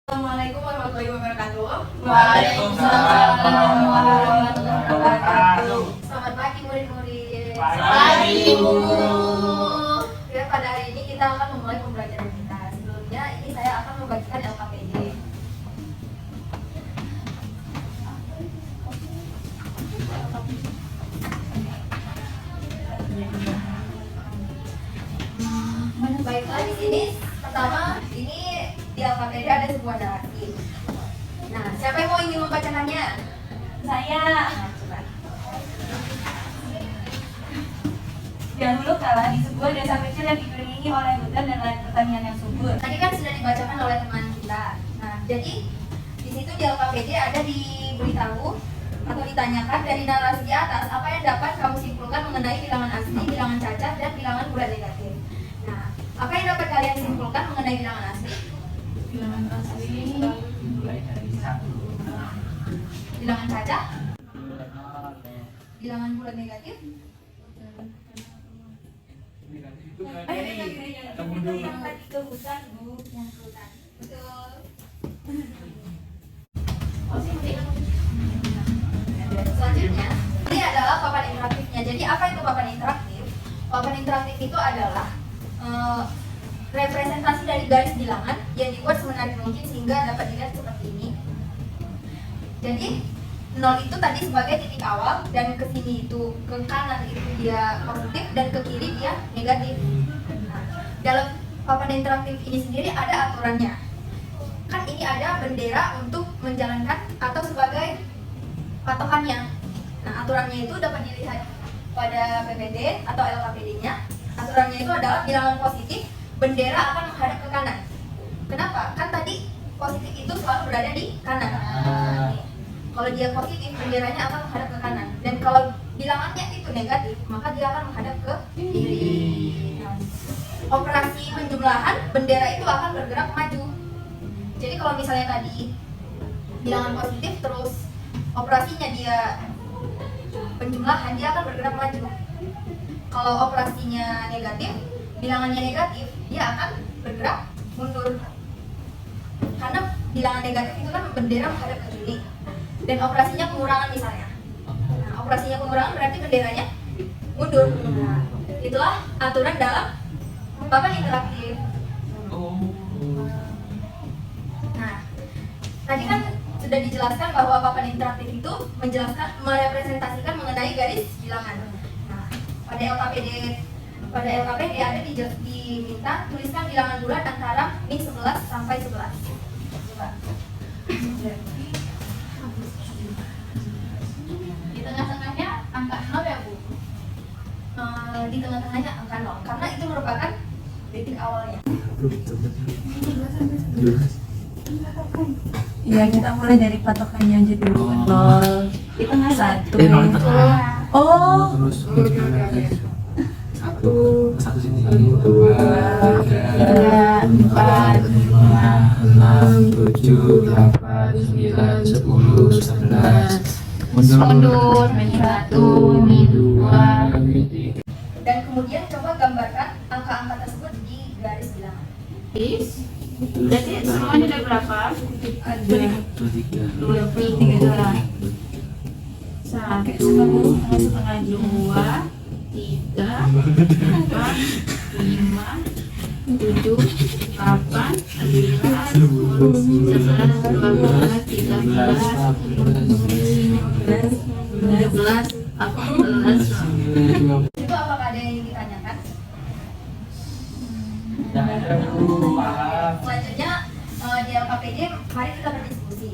Assalamualaikum warahmatullahi wabarakatuh. Waalaikumsalam warahmatullahi wabarakatuh. Selamat pagi murid-murid. Pagi, Bu. Ya, pada hari ini kita akan memulai pembelajaran kita. Sebelumnya ini saya akan membagikan LKPD. Baiklah, di sini pertama ini di LKPD ada sebuah narasi. Nah, siapa yang ingin membacakannya? Saya. Nah, coba. Dahulu kala di sebuah desa kecil yang dikelilingi oleh hutan dan lahan pertanian yang subur. Tadi kan sudah dibacakan oleh teman kita. Nah, jadi di situ di LKPD ada diberitahu atau ditanyakan dari narasi di atas apa yang dapat kamu simpulkan mengenai bilangan asli, bilangan cacat, dan bilangan bulat negatif. Nah, apa yang dapat kalian simpulkan mengenai bilangan asli? Bilangan asli Mulai dari 1. Bilangan cacat? Bilangan bulat negatif? yang tadi ke hutan, Bu. Yang ke hutan. Betul. Selanjutnya, ini adalah papan interaktifnya. Jadi apa itu papan interaktif? Papan interaktif itu adalah representasi dari garis bilangan yang dibuat semenarik mungkin sehingga dapat dilihat seperti ini. Jadi 0 itu tadi sebagai titik awal, dan ke sini itu ke kanan itu dia positif dan ke kiri dia negatif. Nah, dalam papan interaktif ini sendiri ada aturannya. Kan ini ada bendera untuk menjalankan atau sebagai patokannya. Nah, aturannya itu dapat dilihat pada PPT atau LKPD-nya. Aturannya itu adalah bilangan positif, bendera akan menghadap ke kanan. Kenapa? Kan tadi positif itu selalu berada di kanan. Nih. Kalau dia positif, benderanya akan menghadap ke kanan. Dan kalau bilangannya itu negatif, maka dia akan menghadap ke kiri. Nah, operasi penjumlahan, bendera itu akan bergerak maju. Jadi kalau misalnya tadi bilangan positif terus operasinya dia penjumlahan, dia akan bergerak maju. Kalau operasinya negatif, bilangannya negatif, dia akan bergerak mundur. Karena bilangan negatif itu kan bendera menghadap ke kiri. Dan operasinya pengurangan misalnya. Nah, operasinya pengurangan berarti benderanya mundur. Nah, itulah aturan dalam papan interaktif. Nah, tadi kan sudah dijelaskan bahwa papan interaktif itu menjelaskan, merepresentasikan mengenai garis bilangan. Nah, pada LKPD ada diminta tuliskan bilangan bulat antara min 11 sampai 11. Coba. Di tengah-tengahnya angka 0 ya, Bu? Di tengah-tengahnya angka 0 karena itu merupakan titik awalnya. Iya, kita mulai dari patokannya aja dulu. 0 di tengah 1. Oh, Terus satu sini, 2, 3, 4, 5, 6, 7, 8, 9, 10, 11. Mundur, min 1, min 2, min 3. Dan kemudian coba gambarkan angka-angka tersebut di garis bilangan. jadi semuanya ada berapa? Ada 23. 1, setengah 2, 3, 4, 5, 7, 8, 9, 11, 12, 13, 14, 15, 18. Itu apakah ada yang ingin ditanyakan? Selanjutnya di LKPD mari kita berdiskusi.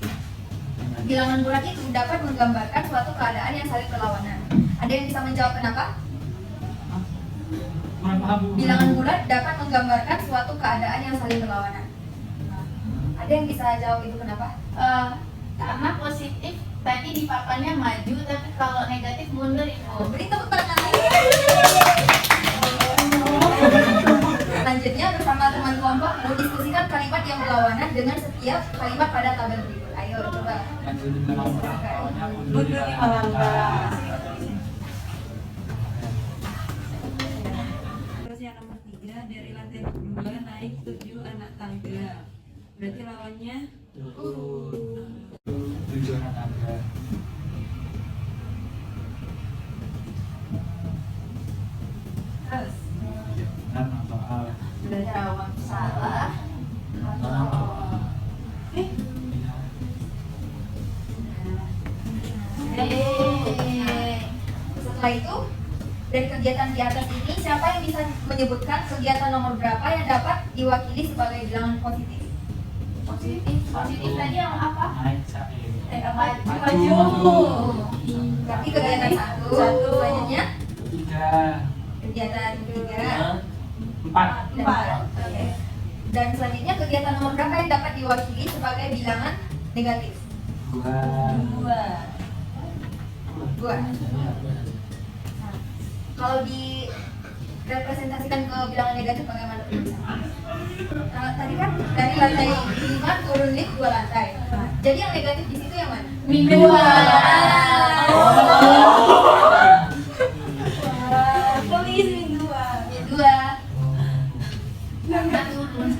Bilangan bulat itu dapat menggambarkan suatu keadaan yang saling berlawanan. Ada yang bisa menjawab kenapa? Bilangan bulat dapat menggambarkan suatu keadaan yang saling berlawanan. Ada yang bisa jawab itu kenapa? Karena positif tadi di papannya maju, tapi kalau negatif mundur itu. Beri tepuk tangan. Selanjutnya bersama teman kelompok mendiskusikan kalimat yang berlawanan dengan setiap kalimat pada tabel berikut. Ayo coba. Mundur 5 langkah. Terus yang nomor 3, dari lantai 2 naik 7 anak tangga. Berarti lawannya Tujuan Anda. Terus Benar atau A? Udah jawab salah. Benar atau A? Setelah itu, dari kegiatan di atas ini, siapa yang bisa menyebutkan kegiatan nomor berapa yang dapat diwakili sebagai bilangan positif? Positif tadi yang apa? Naik cair. maju. Berarti kegiatan satu, selanjutnya Tiga. kegiatan ketiga, Empat. Oke. Dan selanjutnya kegiatan nomor berapa yang dapat diwakili sebagai bilangan negatif? Dua. Dua. Nah, kalau direpresentasikan ke bilangan negatif bagaimana? Tadi kan dari lantai 5 turun lift 2 lantai. Jadi yang negatif di situ yang mana? Min 2. Tulis minggu. Min 2. Karena turun.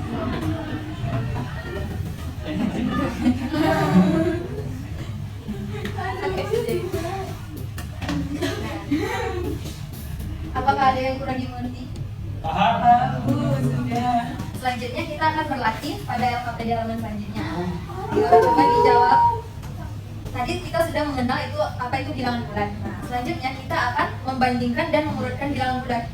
Apakah ada yang kurang dimengerti? Paham? Sudah. Selanjutnya kita akan berlatih pada LKPD halaman selanjutnya. Coba dijawab. Tadi kita sudah mengenal itu apa itu bilangan bulat. Nah, selanjutnya kita akan membandingkan dan mengurutkan bilangan bulat.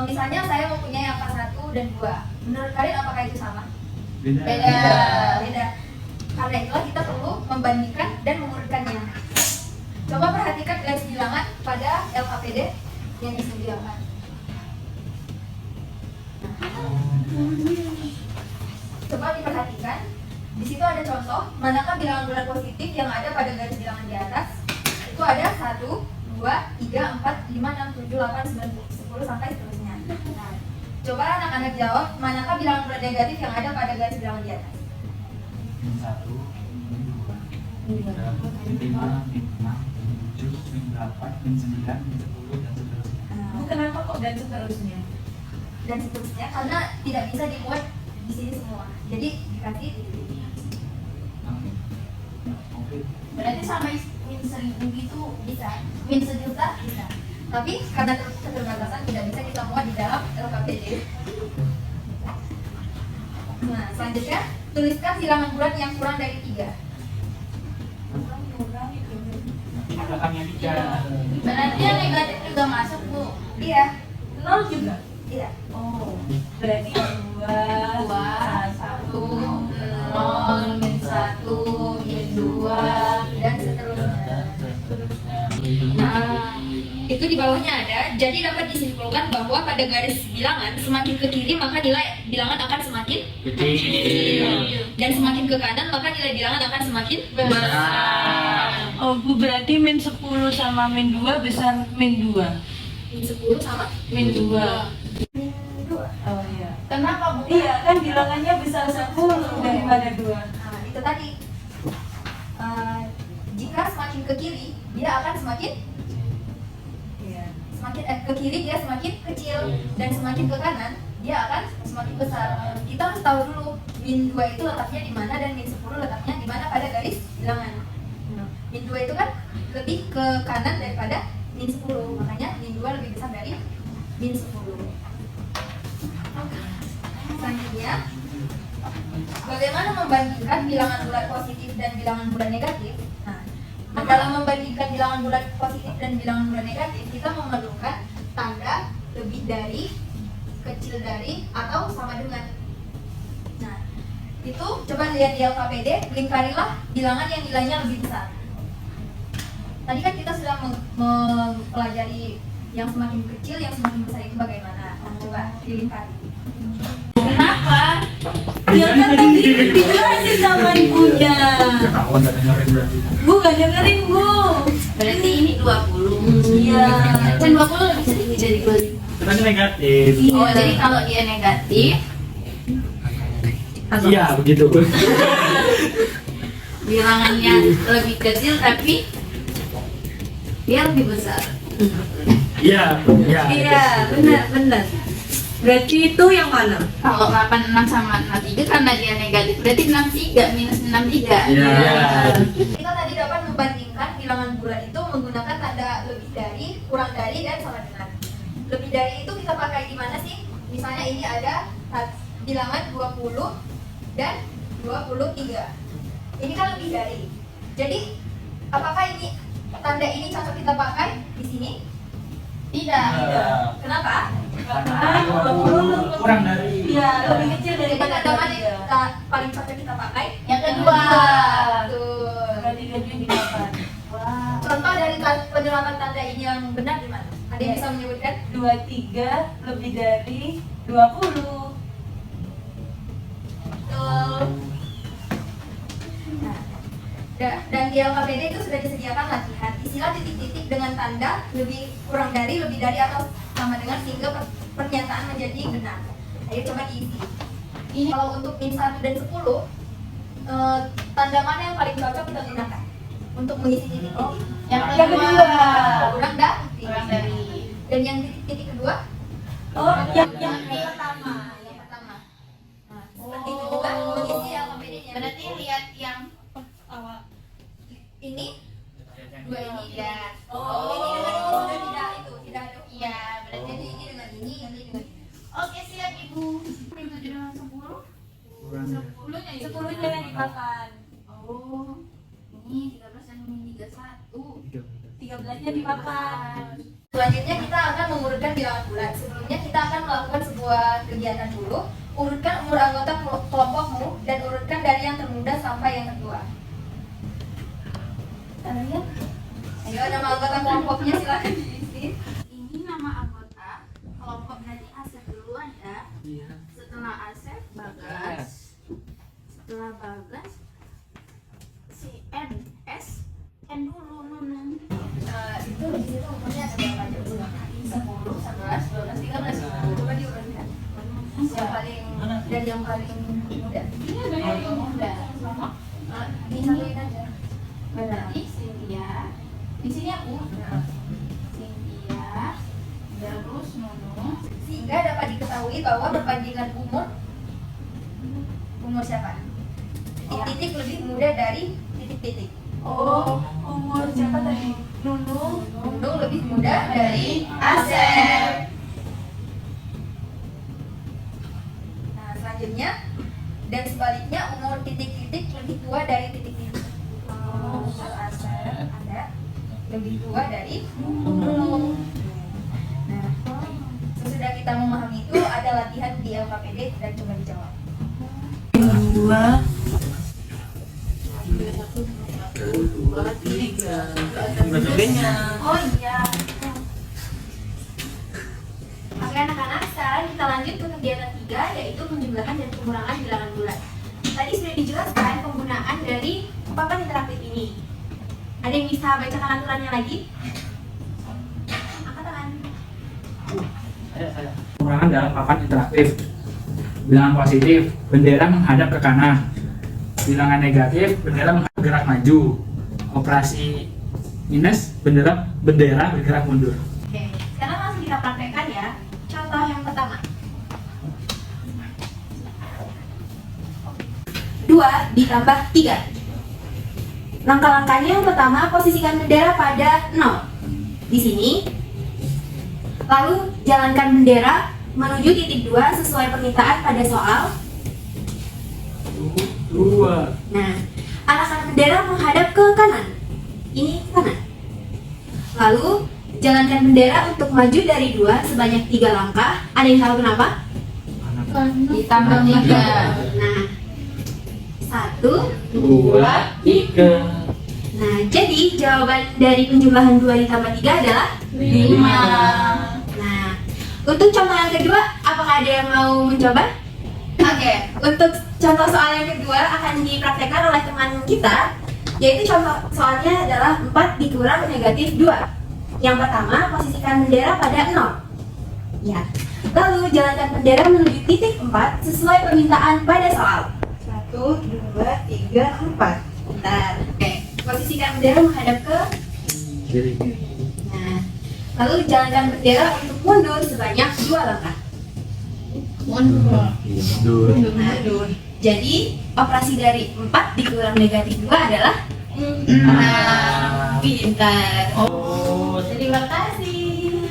Misalnya saya mempunyai angka 1 dan 2. Menurut kalian apakah itu sama? Beda. Karena itulah kita perlu membandingkan dan mengurutkannya. Coba perhatikan garis bilangan pada LKPD yang disediakan. Coba diperhatikan. Di situ ada contoh manakah bilangan bulat positif yang ada pada garis bilangan di atas. Itu ada 1, 2, 3, 4, 5, 6, 7, 8, 9, 10 sampai seterusnya. Nah, coba anak-anak jawab manakah bilangan bulat negatif yang ada pada garis bilangan di atas. Min 1, min 2, min 3, min 5, min 6, min 7, min 8, min 9, min 10 dan seterusnya. Kenapa kok dan seterusnya? Dan seterusnya karena tidak bisa dibuat di sini semua. Jadi dikasih di sini. Oke. Berarti sampai min 1000 gitu Bisa. min 1.000.000 Bisa. Tapi karena keterbatasan tidak bisa kita muat di dalam LKPD. Nah, selanjutnya tuliskan bilangan bulat yang kurang dari 3. Di belakangnya 3. berarti yang negatif juga masuk, Bu. Iya, 0 juga. iya. Oh, berarti 2, 2, 1, 0, min 1, min 2. Dan seterusnya. Nah, itu di bawahnya ada. Jadi dapat disimpulkan bahwa pada garis bilangan semakin ke kiri maka nilai bilangan akan semakin kecil. Dan semakin ke kanan maka nilai bilangan akan semakin besar. Oh, Bu, berarti min 10 sama min 2 besar min 2. Min 10 sama Min 2. min 2. Oh iya. Kenapa, Bu? Iya, kan bilangannya besar 10 daripada 2. Nah, itu tadi. Jika semakin ke kiri, dia akan semakin Iya. ke kiri dia semakin kecil dan semakin ke kanan dia akan semakin besar. Kita harus tahu dulu min 2 itu letaknya di mana dan min 10 letaknya di mana pada garis bilangan. Min 2 itu kan lebih ke kanan daripada min 10, makanya min 2 lebih besar dari min 10. Selanjutnya, bagaimana membandingkan bilangan bulat positif dan bilangan bulat negatif? Nah, dalam membandingkan bilangan bulat positif dan bilangan bulat negatif, kita memerlukan tanda lebih dari, kecil dari, atau sama dengan. Nah, itu coba lihat di LKPD, lingkarilah bilangan yang nilainya lebih besar. Tadi kan kita sudah mempelajari yang semakin kecil, yang semakin besar itu bagaimana. Nah, coba dilingkari. Kenapa? Ya kan tadi dijelasin sama ibunya. Ketahuan gak dengerin berarti. Bu, gak dengerin, Bu. Berarti ini 20. Iya. Dan 20 lebih sedikit dari 2000. Itu kan negatif. Oh, jadi kalau dia negatif, Iya, begitu. bilangannya lebih kecil tapi dia lebih besar. Iya, iya. Iya, benar. Berarti itu yang mana? Kalau 86 sama 63 karena dia negatif, berarti 63 minus 63. Iya. Kita tadi dapat membandingkan bilangan bulat itu menggunakan tanda lebih dari, kurang dari, dan sama dengan. Lebih dari itu kita pakai di mana sih? Misalnya ini ada bilangan 20 dan 23. Ini kan lebih dari. Jadi apakah ini tanda ini cocok kita pakai di sini? Tidak. Kenapa? Karena 20 kurang dari. Iya, lebih kecil Jadi daripada tanda mana 23. yang paling cocok kita pakai? Yang kedua. Betul. Berarti gajinya didapat. Wah. Contoh dari penerapan tanda ini yang benar di mana? Ada yang bisa menyebutkan? 23 lebih dari 20. Betul. Nah, dan di LKPD itu sudah disediakan latihan. Isilah titik-titik dengan tanda lebih kurang dari, lebih dari atau sama dengan sehingga pernyataan menjadi benar. Ayo coba diisi. Ini kalau untuk min 1 dan 10, tanda mana yang paling cocok kita gunakan untuk mengisi titik-titik? Yang Yang kedua. kedua. Kurang dari. Kurang dari. Dan yang titik kedua? Oh, yang pertama. Yang pertama. Nah, seperti itu juga mengisi LKPD-nya. Berarti lihat yang Ini dua ini ya. Oh, ini dengan ini sudah tidak ada. Iya, berarti Jadi ini dengan ini dengan ini. oke siap Ibu. Min 7 dengan 10. Kurang dari. 10-nya ini. 10-nya yang dimakan. Oh. Ini 13 dan min 31. 13-nya dimakan. Selanjutnya kita akan mengurutkan bilangan bulat. Sebelumnya kita akan melakukan sebuah kegiatan dulu. Urutkan umur anggota kelompokmu dan urutkan dari yang termuda sampai yang tertua. Ayo, nama anggota kelompoknya silakan diisi. Ini nama anggota kelompok berarti Asep duluan ya. Iya. Setelah Asep Bagas. Setelah Bagas si N S N dulu Nunung. Itu di situ umurnya ada berapa aja? 10, 11, 12, 13. Coba diurutkan. Yang paling dan yang paling muda. Iya dari yang muda. Disatuin aja. Berarti Cynthia. Di sini aku. Cynthia. Terus Nunung. Sehingga dapat diketahui bahwa perbandingan umur siapa? Titik-titik lebih muda dari titik-titik. Oh, umur siapa tadi? Nunung. Nunung lebih muda dari Asep. Nah, selanjutnya dan sebaliknya umur titik-titik lebih tua dari titik-titik. Kalau Asep ada lebih tua dari Nunung. Nah, sesudah kita memahami itu ada latihan di LKPD dan coba dijawab. 2 Oh iya. Oke anak-anak, sekarang kita lanjut ke kegiatan 3 yaitu menjumlahkan dan pengurangan bilangan bulat. Tadi sudah dijelaskan penggunaan dari papan interaktif ini. Ada yang bisa bacakan aturannya lagi? Angkat tangan. Saya. Pengurangan dalam papan interaktif. Bilangan positif, bendera menghadap ke kanan. Bilangan negatif, bendera bergerak maju. Operasi minus, bendera bergerak mundur. Oke, sekarang langsung kita praktekkan ya. Contoh yang pertama. 2 ditambah 3. Langkah-langkahnya yang pertama, posisikan bendera pada 0 di sini. Lalu jalankan bendera menuju titik 2 sesuai permintaan pada soal. 2. Nah, arahkan bendera menghadap ke kanan. Ini kanan. Lalu jalankan bendera untuk maju dari 2 sebanyak 3 langkah. Ada yang tahu kenapa? Ditambah 3. Nah, 1, 2, 3. Nah, jadi jawaban dari penjumlahan 2 ditambah 3 adalah 5. Nah, untuk contoh yang kedua, apakah ada yang mau mencoba? Oke, untuk contoh soal yang kedua akan dipraktekkan oleh teman kita, yaitu contoh soalnya adalah 4 dikurang negatif 2. Yang pertama, posisikan bendera pada 0. Ya. Lalu jalankan bendera menuju titik 4 sesuai permintaan pada soal. 1, 2, 3, 4. Bentar. Oke, posisikan bendera menghadap ke. Kiri. Nah, lalu jalankan bendera untuk mundur sebanyak 2 langkah. Mundur. Mundur. Jadi operasi dari 4 dikurang negatif 2 adalah pintar. Oh, Terima kasih.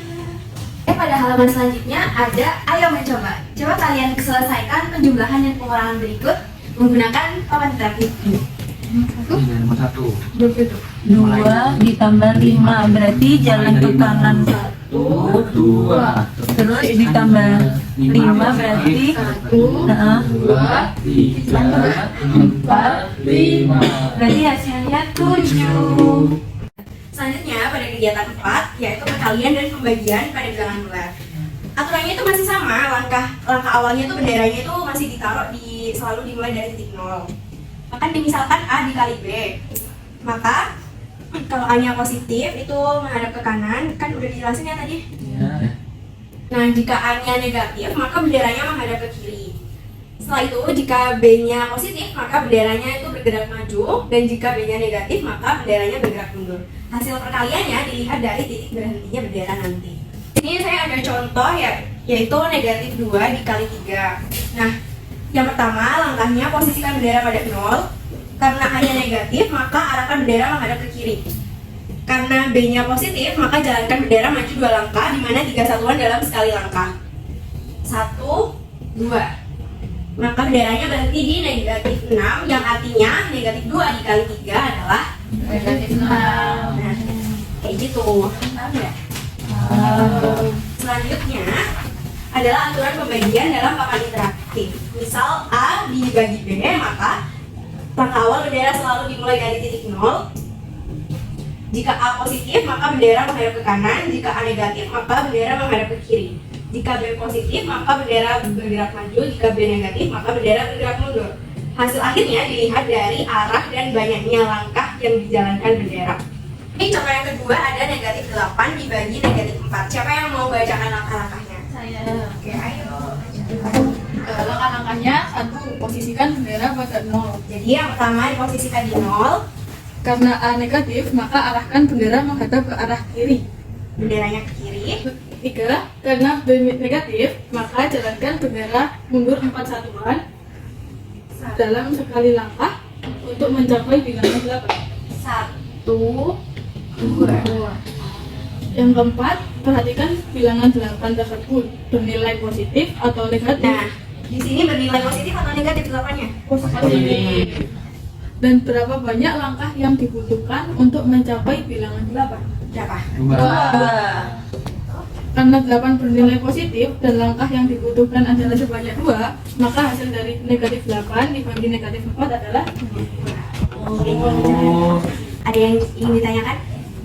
Pada halaman selanjutnya ada ayo mencoba. Coba kalian selesaikan penjumlahan dan pengurangan berikut menggunakan papan interaktif. ini nomor 1. 2 ditambah 5 berarti jalan ke kanan 1, 2, terus ditambah 5 berarti 1, 2, 3, 4, 5. berarti hasilnya 7. Selanjutnya pada kegiatan 4 yaitu perkalian dan pembagian pada bilangan bulat. Aturannya itu masih sama, langkah awalnya itu benderanya itu masih ditaruh selalu dimulai dari titik 0. Maka misalkan A dikali B, maka kalau A-nya positif itu menghadap ke kanan, kan udah dijelasin ya tadi. Nah, jika A-nya negatif, maka benderanya menghadap ke kiri. Setelah itu, jika B-nya positif, maka benderanya itu bergerak maju, dan jika B-nya negatif, maka benderanya bergerak mundur. Hasil perkaliannya dilihat dari titik berhentinya bendera nanti. Ini saya ada contoh yaitu negatif 2 dikali 3. Nah, yang pertama langkahnya posisikan bendera pada 0. Karena A-nya negatif, maka arahkan bendera menghadap ke kiri. Karena B-nya positif, maka jalankan bendera maju 2 langkah, di mana 3 satuan dalam sekali langkah. 1, 2. Maka benderanya berhenti di negatif 6, yang artinya negatif 2 dikali 3 adalah Negatif 6. nah, kayak gitu. Tahu nggak? Selanjutnya adalah aturan pembagian dalam papan interaktif. Misal A dibagi B, maka langkah awal bendera selalu dimulai dari titik 0. Jika A positif, maka bendera menghadap ke kanan. Jika A negatif, maka bendera menghadap ke kiri. Jika B positif, maka bendera bergerak maju. Jika B negatif, maka bendera bergerak mundur. Hasil akhirnya dilihat dari arah dan banyaknya langkah yang dijalankan bendera. Ini contoh yang kedua ada negatif 8 dibagi negatif 4. Siapa yang mau bacakan langkah-langkahnya? Saya. Oke, ayo. Langkah-langkahnya 1. Posisikan bendera pada 0. Jadi yang pertama diposisikan di 0. Karena A negatif, maka arahkan bendera menghadap ke arah kiri. Benderanya ke kiri. 3. Karena B negatif, maka jalankan bendera mundur 4 satuan dalam sekali langkah untuk mencapai bilangan 8. 1, 2. Yang keempat, perhatikan bilangan 8 tersebut bernilai positif atau negatif. Nah, di sini bernilai positif atau negatif 8-nya? Positif. Dan berapa banyak langkah yang dibutuhkan untuk mencapai bilangan 8? Berapa? 2. Karena 8 bernilai positif dan langkah yang dibutuhkan adalah sebanyak 2, maka hasil dari negatif 8 dibagi negatif 4 adalah 2. Oh. Ada yang ingin ditanyakan?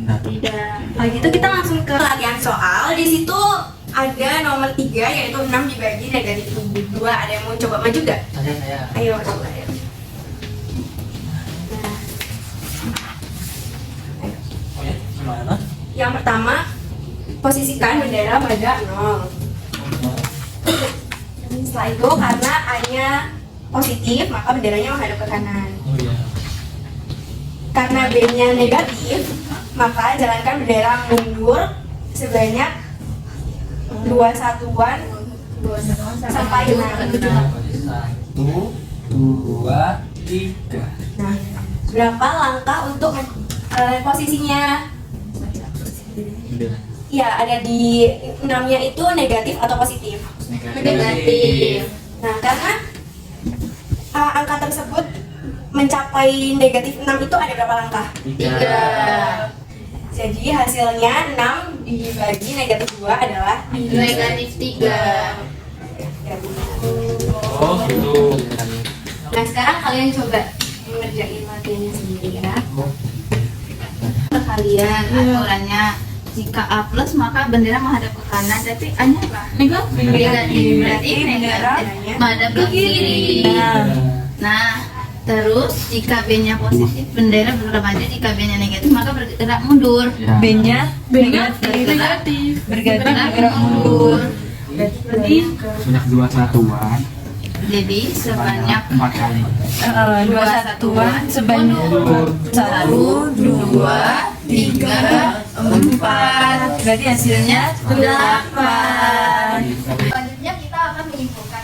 Tidak. Kalau gitu kita langsung ke latihan soal. Di situ ada nomor 3 yaitu 6 dibagi negatif 2. Ada yang mau coba maju nggak? Saya. Ayo coba ya. Oh ya, gimana? Yang pertama, posisikan bendera pada 0. Setelah itu karena A-nya positif, maka benderanya menghadap ke kanan. Oh ya. Karena B-nya negatif, maka jalankan bendera mundur sebanyak 2 satuan sampai 6. 1, 2, 3. Nah, berapa langkah untuk posisinya? Ya, ada di 6-nya itu negatif atau positif? Negatif. Nah, karena angka tersebut mencapai negatif 6 itu ada berapa langkah? 3. Jadi hasilnya 6 dibagi negatif 2 adalah Negatif 3. Oh, gitu. Nah, sekarang kalian coba mengerjain latihannya sendiri ya. Kalian aturannya jika A plus maka bendera menghadap ke kanan, tapi A-nya apa? Negatif. Negatif. Berarti negatif menghadap ke kiri. Nah, terus jika B-nya positif bendera bergerak maju, jika B-nya negatif maka bergerak mundur. Ya. B-nya Negatif. bergerak mundur. Berarti Banyak 2 satuan. Jadi sebanyak 4 kali. 2 satuan sebanyak Mundur. 1, 2, 3, 4. Berarti hasilnya 8. Selanjutnya kita akan menyimpulkan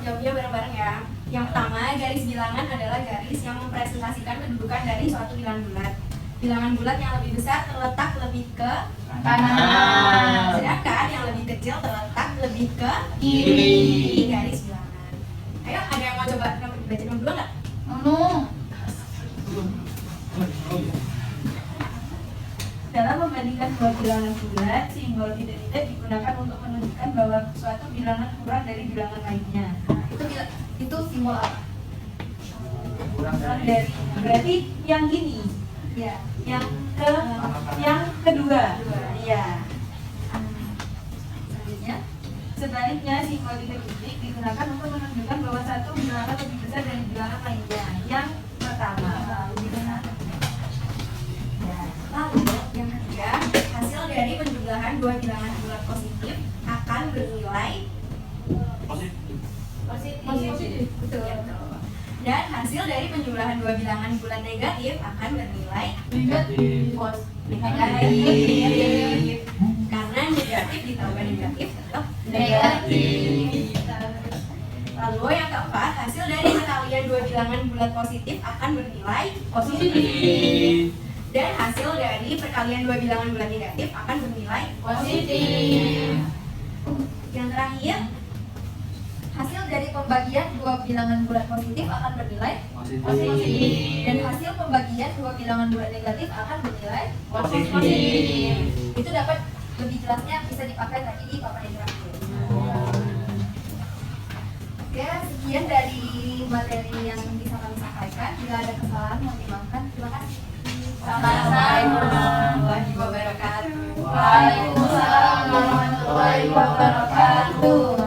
menjawabnya bareng-bareng ya. Yang pertama, garis bilangan adalah garis yang mempresentasikan kedudukan dari suatu bilangan bulat. Bilangan bulat yang lebih besar terletak lebih ke Kanan. sedangkan yang lebih kecil terletak lebih ke Kiri. garis bilangan. Ayo, ada yang mau coba baca nomor 2 nggak? Dalam membandingkan dua bilangan bulat, simbol titik-titik digunakan untuk menunjukkan bahwa suatu bilangan kurang dari bilangan lainnya. Nah, itu simbol apa? Kurang dari Dari Berarti yang gini, ya, yang kedua. Iya. Selanjutnya, sebaliknya simbol titik-titik digunakan untuk menunjukkan bahwa satu bilangan lebih besar dari bilangan lainnya. Yang pertama, ya. Lalu yang ketiga, hasil dari penjumlahan dua bilangan bulat positif akan bernilai positif. Betul. Dan hasil dari penjumlahan dua bilangan bulat negatif akan bernilai negatif. negatif. Karena negatif ditambah negatif tetap negatif. Lalu yang keempat, hasil dari perkalian dua bilangan bulat positif akan bernilai positif. Dan hasil dari perkalian dua bilangan bulat negatif akan bernilai positif. Yang terakhir, hasil dari pembagian dua bilangan bulat positif akan bernilai positif. Dan hasil pembagian dua bilangan bulat negatif akan bernilai positif. Itu dapat lebih jelasnya bisa dipakai tadi di papan yang terakhir. Oke, sekian dari materi yang bisa kami sampaikan. Bila ada kesalahan mohon dimaafkan. Terima kasih. Assalamualaikum warahmatullahi wabarakatuh. Waalaikumsalam warahmatullahi wabarakatuh.